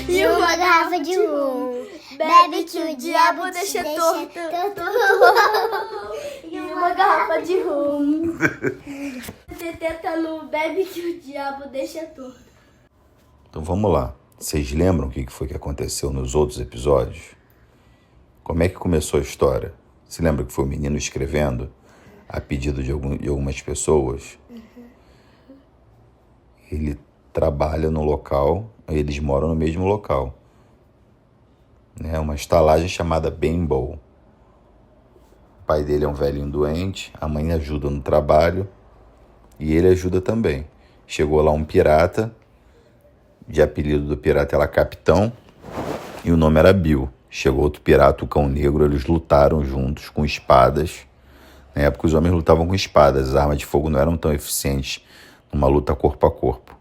E uma garrafa de rum. Bebe que o diabo deixa torto. E uma garrafa de rum. Tetetalu, bebe que o diabo deixa torto. Então vamos lá. Vocês lembram o que foi que aconteceu nos outros episódios? Como é que começou a história? Você lembra que foi o menino escrevendo a pedido de algumas pessoas? Ele trabalha no local, eles moram no mesmo local. Né? Uma estalagem chamada Bimbo. O pai dele é um velhinho doente, a mãe ajuda no trabalho e ele ajuda também. Chegou lá um pirata, de apelido do pirata era Capitão, e o nome era Bill. Chegou outro pirata, o Cão Negro, eles lutaram juntos com espadas. Na época os homens lutavam com espadas, as armas de fogo não eram tão eficientes numa luta corpo a corpo.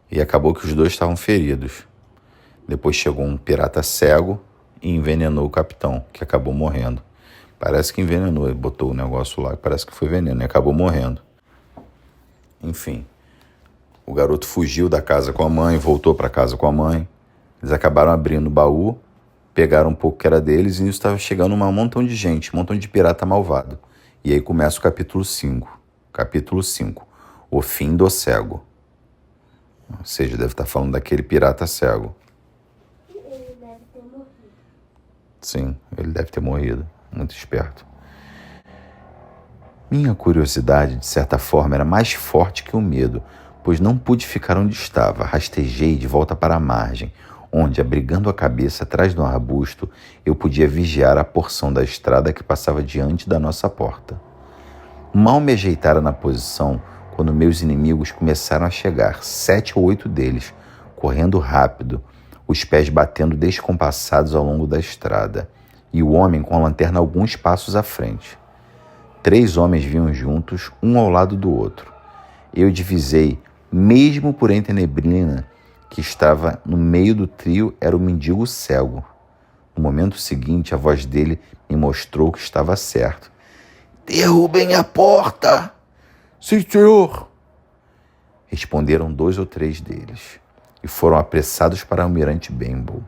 E acabou que os dois estavam feridos. Depois chegou um pirata cego e envenenou o capitão, que acabou morrendo. Parece que envenenou, ele botou o negócio lá, parece que foi veneno, e acabou morrendo. Enfim, o garoto fugiu da casa com a mãe, voltou para casa com a mãe. Eles acabaram abrindo o baú, pegaram um pouco que era deles e isso estava chegando um montão de gente, um montão de pirata malvado. E aí começa o capítulo 5. Capítulo 5. O fim do cego. Ou seja, deve estar falando daquele pirata cego. Ele deve ter morrido. Sim, ele deve ter morrido. Muito esperto. Minha curiosidade, de certa forma, era mais forte que o medo, pois não pude ficar onde estava. Rastejei de volta para a margem, onde, abrigando a cabeça atrás de um arbusto, eu podia vigiar a porção da estrada que passava diante da nossa porta. Mal me ajeitara na posição, quando meus inimigos começaram a chegar, 7 ou 8 deles, correndo rápido, os pés batendo descompassados ao longo da estrada, e o homem com a lanterna alguns passos à frente. 3 homens vinham juntos, um ao lado do outro. Eu divisei, mesmo por entre a neblina que estava no meio do trio, era o mendigo cego. No momento seguinte, a voz dele me mostrou que estava certo. "Derrubem a porta!" "Sim, senhor!" Responderam 2 ou 3 deles e foram apressados para o almirante Bimbo,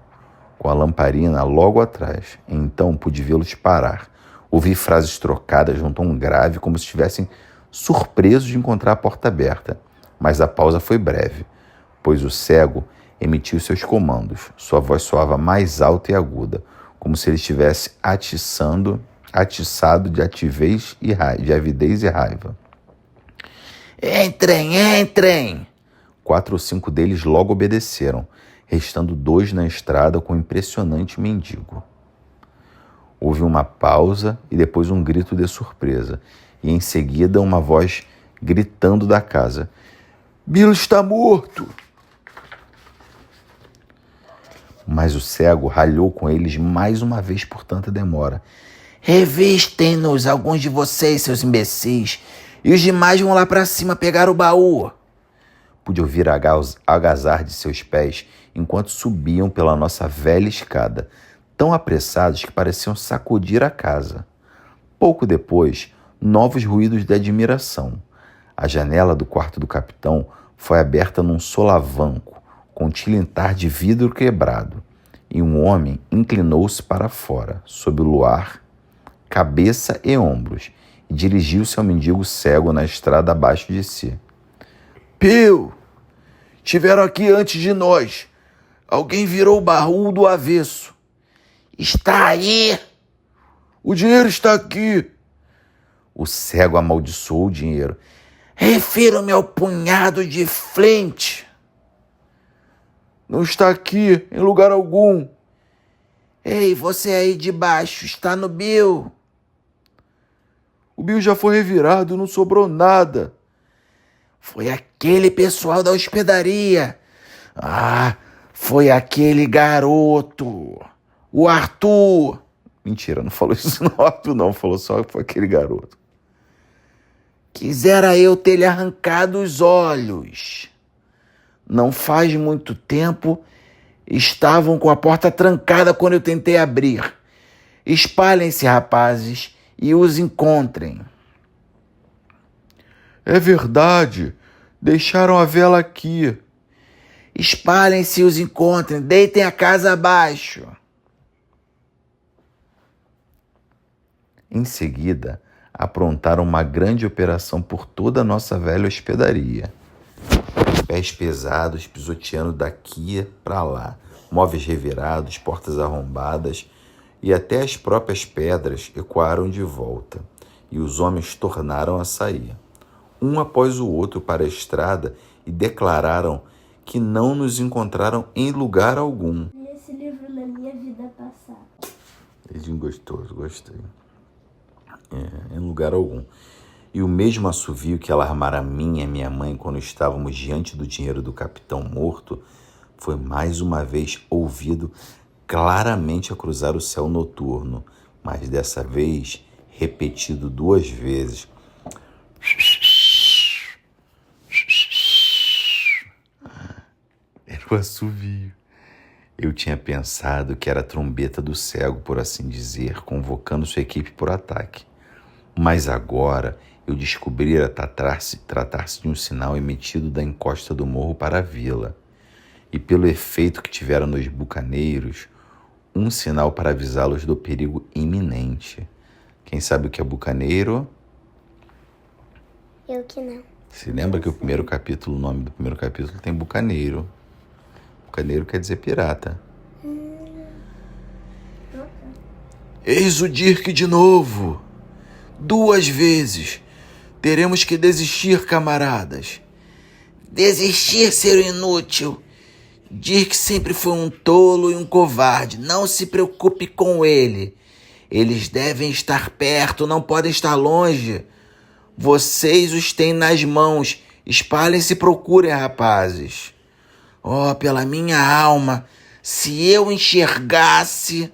com a lamparina logo atrás. Então pude vê-los parar. Ouvi frases trocadas num tom grave, como se estivessem surpresos de encontrar a porta aberta. Mas a pausa foi breve, pois o cego emitiu seus comandos. Sua voz soava mais alta e aguda, como se ele estivesse atiçado de avidez e raiva. "Entrem, entrem!" 4 ou 5 deles logo obedeceram, restando 2 na estrada com um impressionante mendigo. Houve uma pausa e depois um grito de surpresa, e em seguida uma voz gritando da casa. "Bill está morto!" Mas o cego ralhou com eles mais uma vez por tanta demora. "Revistem-nos, alguns de vocês, seus imbecis, e os demais vão lá para cima pegar o baú." Pude ouvir agazar de seus pés enquanto subiam pela nossa velha escada, tão apressados que pareciam sacudir a casa. Pouco depois, novos ruídos de admiração. A janela do quarto do capitão foi aberta num solavanco, com tilintar de vidro quebrado, e um homem inclinou-se para fora, sob o luar, cabeça e ombros, e dirigiu-se ao mendigo cego na estrada abaixo de si. "Bill, estiveram aqui antes de nós. Alguém virou o baú do avesso." "Está aí!" "O dinheiro está aqui." O cego amaldiçoou o dinheiro. "Refiro-me ao punhado de Flint." "Não está aqui, em lugar algum." "Ei, você aí de baixo, está no Bill." "O Bill já foi revirado, não sobrou nada." "Foi aquele pessoal da hospedaria." "Ah, foi aquele garoto, o Arthur." Mentira, não falou isso não, Arthur não, falou só que foi aquele garoto. "Quisera eu ter-lhe arrancado os olhos. Não faz muito tempo, estavam com a porta trancada quando eu tentei abrir. Espalhem-se, rapazes, e os encontrem." "É verdade. Deixaram a vela aqui. Espalhem-se e os encontrem. Deitem a casa abaixo. Em seguida, aprontaram uma grande operação por toda a nossa velha hospedaria. Pés pesados pisoteando daqui para lá, móveis revirados, portas arrombadas e até as próprias pedras ecoaram de volta, e os homens tornaram a sair, um após o outro para a estrada, e declararam que não nos encontraram em lugar algum. Nesse livro na minha vida passada. Ele gostoso, gostei. Em lugar algum. E o mesmo assovio que alarmara a mim e a minha mãe quando estávamos diante do dinheiro do capitão morto foi mais uma vez ouvido claramente a cruzar o céu noturno, mas dessa vez repetido 2 vezes. Era o assovio. Eu tinha pensado que era a trombeta do cego, por assim dizer, convocando sua equipe por ataque. Mas agora eu descobrira tratar-se de um sinal emitido da encosta do morro para a vila. E pelo efeito que tiveram nos bucaneiros, um sinal para avisá-los do perigo iminente. Quem sabe o que é bucaneiro? Eu que não. Se lembra que o nome do primeiro capítulo tem bucaneiro. Bucaneiro quer dizer pirata. Eis o Dirk de novo. 2 vezes. Teremos que desistir, camaradas. Desistir, ser inútil. Dirk sempre foi um tolo e um covarde. Não se preocupe com ele. Eles devem estar perto, não podem estar longe. Vocês os têm nas mãos. Espalhem-se e procurem, rapazes. Oh, pela minha alma, se eu enxergasse...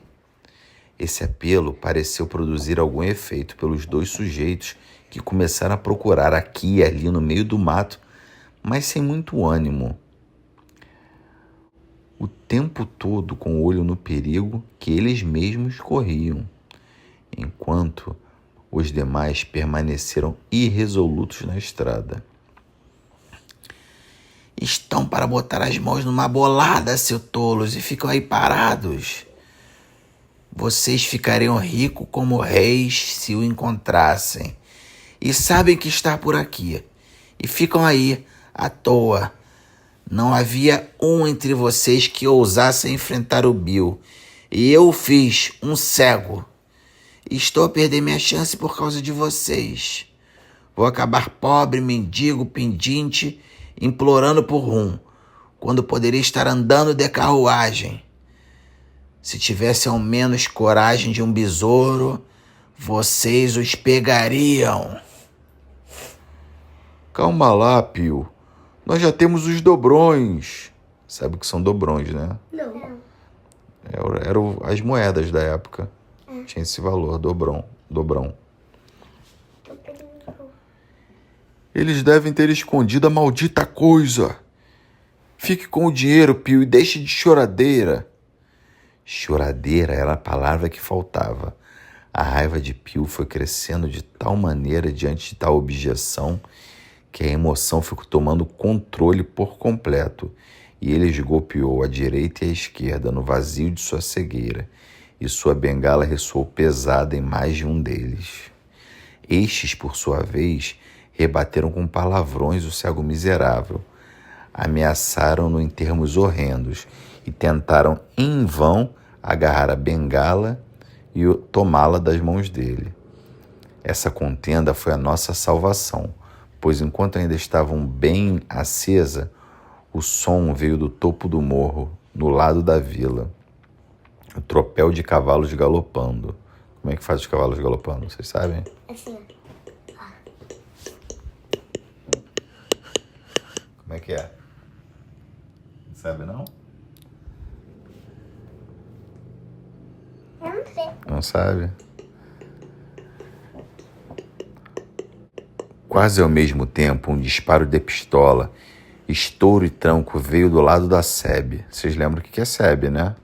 Esse apelo pareceu produzir algum efeito pelos 2 sujeitos que começaram a procurar aqui e ali no meio do mato, mas sem muito ânimo. O tempo todo com o olho no perigo que eles mesmos corriam, enquanto os demais permaneceram irresolutos na estrada. Estão para botar as mãos numa bolada, seu tolos, e ficam aí parados. Vocês ficariam ricos como reis se o encontrassem. E sabem que está por aqui. E ficam aí, à toa. Não havia um entre vocês que ousasse enfrentar o Bill. E eu o fiz, um cego. E estou a perder minha chance por causa de vocês. Vou acabar pobre, mendigo, pendinte, implorando por rum, quando poderia estar andando de carruagem. Se tivesse ao menos coragem de um besouro, vocês os pegariam. Calma lá, Pio. Nós já temos os dobrões. Sabe o que são dobrões, né? Não. Eram as moedas da época. Tinha esse valor, dobrão. Eles devem ter escondido a maldita coisa. Fique com o dinheiro, Pio, e deixe de choradeira. Choradeira era a palavra que faltava. A raiva de Pio foi crescendo de tal maneira diante de tal objeção que a emoção ficou tomando controle por completo, e ele esgolpeou à direita e à esquerda no vazio de sua cegueira, e sua bengala ressoou pesada em mais de um deles. Estes, por sua vez, rebateram com palavrões o cego miserável, ameaçaram-no em termos horrendos e tentaram em vão agarrar a bengala e tomá-la das mãos dele. Essa contenda foi a nossa salvação, pois enquanto ainda estavam bem acesa, o som veio do topo do morro, no lado da vila. O tropel de cavalos galopando. Como é que faz os cavalos galopando? Vocês sabem? Assim, Como é que é? Sabe não? eu não sei. Não sabe? Quase ao mesmo tempo, um disparo de pistola, estouro e tranco veio do lado da sebe. Vocês lembram o que é sebe, né?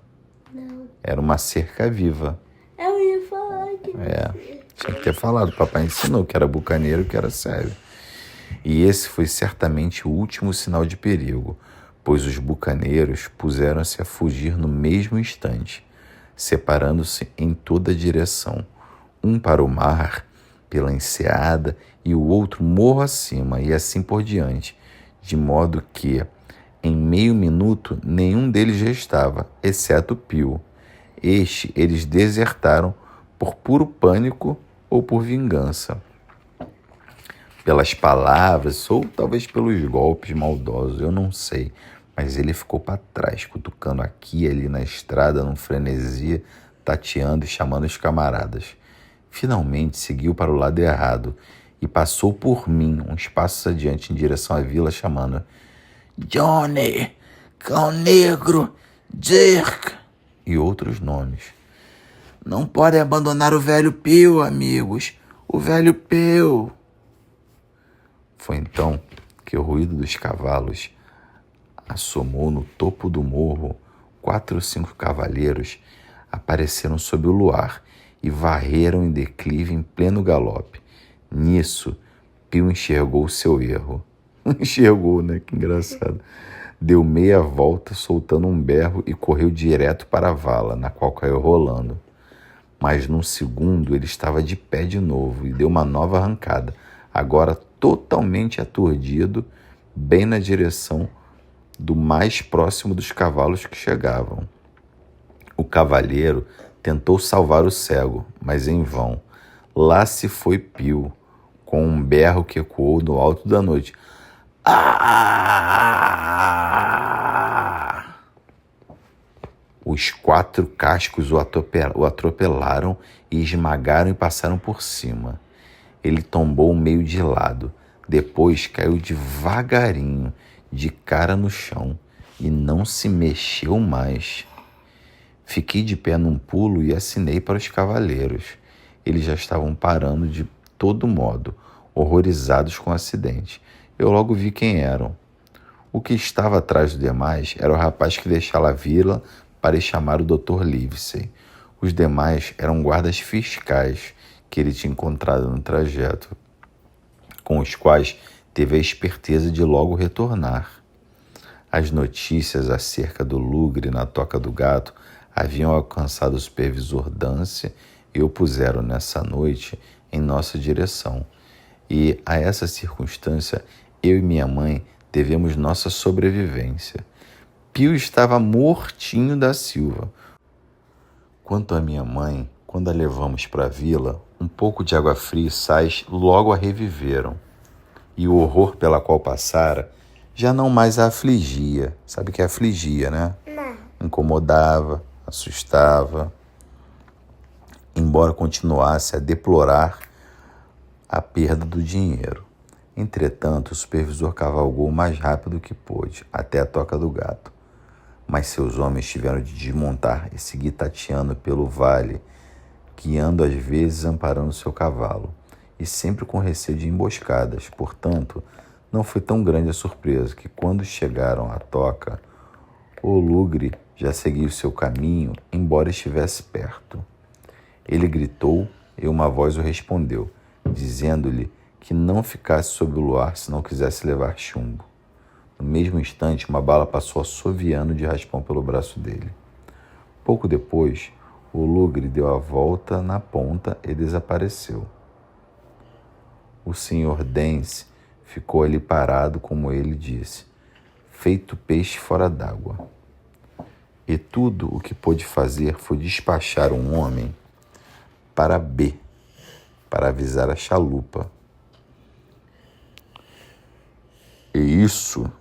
Não. Era uma cerca viva. Eu ia falar que... Tinha que ter falado. O papai ensinou que era bucaneiro, que era sebe. E esse foi certamente o último sinal de perigo, pois os bucaneiros puseram-se a fugir no mesmo instante, separando-se em toda direção, um para o mar, pela enseada, e o outro morro acima, e assim por diante, de modo que, em meio minuto, nenhum deles restava, exceto Pio. Este eles desertaram por puro pânico ou por vingança, pelas palavras ou talvez pelos golpes maldosos, eu não sei. Mas ele ficou para trás, cutucando aqui e ali na estrada, num frenesi, tateando e chamando os camaradas. Finalmente seguiu para o lado errado e passou por mim, uns passos adiante, em direção à vila, chamando: Johnny, Cão Negro, Dirk e outros nomes. Não podem abandonar o velho Pio, amigos. O velho Pio. Foi então que o ruído dos cavalos assomou no topo do morro. 4 ou 5 cavaleiros apareceram sob o luar e varreram em declive em pleno galope. Nisso, Pio enxergou o seu erro. Enxergou, né? Que engraçado. Deu meia volta, soltando um berro, e correu direto para a vala, na qual caiu rolando. Mas num segundo ele estava de pé de novo e deu uma nova arrancada, agora totalmente aturdido, bem na direção do mais próximo dos cavalos que chegavam. O cavalheiro tentou salvar o cego, mas em vão. Lá se foi Pio, com um berro que ecoou no alto da noite. Ah! Os 4 cascos o atropelaram e esmagaram e passaram por cima. Ele tombou meio de lado, depois caiu devagarinho, de cara no chão, e não se mexeu mais. Fiquei de pé num pulo e acenei para os cavaleiros. Eles já estavam parando de todo modo, horrorizados com o acidente. Eu logo vi quem eram. O que estava atrás dos demais era o rapaz que deixara a vila para ir chamar o Dr. Livesey. Os demais eram guardas fiscais que ele tinha encontrado no trajeto, com os quais teve a esperteza de logo retornar. As notícias acerca do lugre na Toca do Gato haviam alcançado o supervisor Dance e o puseram nessa noite em nossa direção. E a essa circunstância, eu e minha mãe devemos nossa sobrevivência. Pio estava mortinho da Silva. Quanto à minha mãe, quando a levamos para a vila, um pouco de água fria e sais logo a reviveram. E o horror pela qual passara já não mais a afligia. Sabe o que afligia, né? Não. Incomodava, assustava, embora continuasse a deplorar a perda do dinheiro. Entretanto, o supervisor cavalgou o mais rápido que pôde, até a Toca do Gato. Mas seus homens tiveram de desmontar e seguir tateando pelo vale, guiando às vezes amparando seu cavalo, e sempre com receio de emboscadas. Portanto, não foi tão grande a surpresa que, quando chegaram à toca, o lugre já seguia o seu caminho, embora estivesse perto. Ele gritou e uma voz o respondeu, dizendo-lhe que não ficasse sob o luar se não quisesse levar chumbo. No mesmo instante, uma bala passou assoviando de raspão pelo braço dele. Pouco depois, o lugre deu a volta na ponta e desapareceu. O Sr. Dance ficou ali parado, como ele disse, feito peixe fora d'água. E tudo o que pôde fazer foi despachar um homem para B, para avisar a chalupa. E isso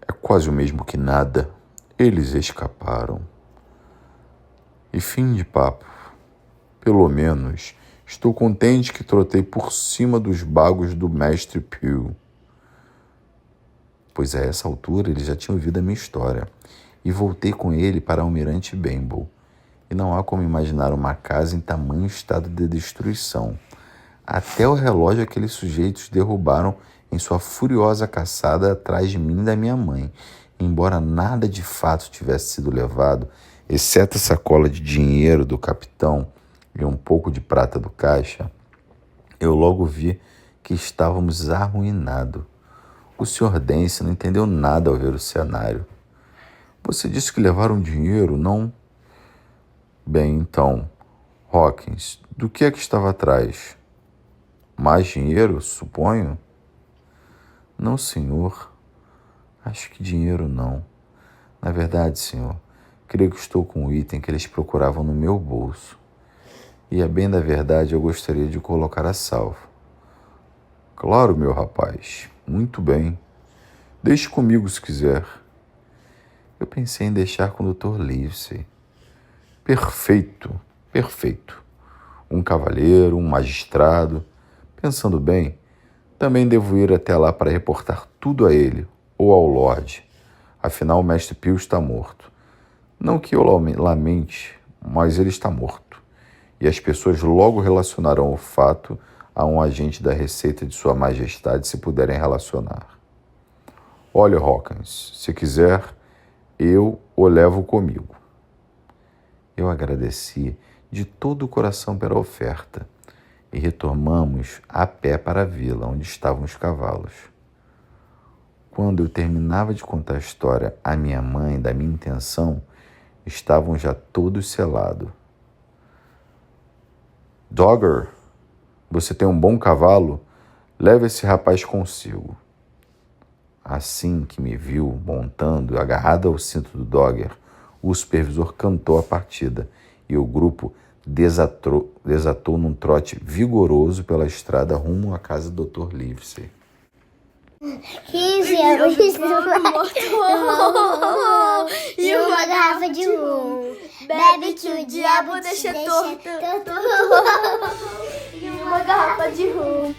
é quase o mesmo que nada. Eles escaparam. E fim de papo. Pelo menos estou contente que trotei por cima dos bagos do mestre Pio. Pois a essa altura ele já tinha ouvido a minha história. E voltei com ele para Almirante Benbow. E não há como imaginar uma casa em tamanho estado de destruição. Até o relógio aqueles sujeitos derrubaram em sua furiosa caçada atrás de mim e da minha mãe. Embora nada de fato tivesse sido levado, exceto a sacola de dinheiro do capitão e um pouco de prata do caixa, eu logo vi que estávamos arruinados. O Sr. Dance não entendeu nada ao ver o cenário. Você disse que levaram dinheiro, não? Bem, então, Hawkins, do que é que estava atrás? Mais dinheiro, suponho? Não, senhor. Acho que dinheiro não. Na verdade, senhor, creio que estou com o item que eles procuravam no meu bolso. E a bem da verdade, eu gostaria de colocar a salvo. Claro, meu rapaz. Muito bem. Deixe comigo se quiser. Eu pensei em deixar com o Dr. Livesey. Perfeito, perfeito. Um cavalheiro, um magistrado. Pensando bem, também devo ir até lá para reportar tudo a ele ou ao Lorde. Afinal, o mestre Pio está morto. Não que eu lamente, mas ele está morto. E as pessoas logo relacionarão o fato a um agente da Receita de Sua Majestade, se puderem relacionar. Olha, Hawkins, se quiser, eu o levo comigo. Eu agradeci de todo o coração pela oferta e retomamos a pé para a vila onde estavam os cavalos. Quando eu terminava de contar a história à minha mãe da minha intenção, estavam já todos selados. Dogger, você tem um bom cavalo? Leve esse rapaz consigo. Assim que me viu montando, agarrado ao cinto do Dogger, o supervisor cantou a partida e o grupo desatou num trote vigoroso pela estrada rumo à casa do Dr. Livesey. 15 anos de e uma garrafa de rum. Bebe que o diabo deixa torto. E uma garrafa de rum.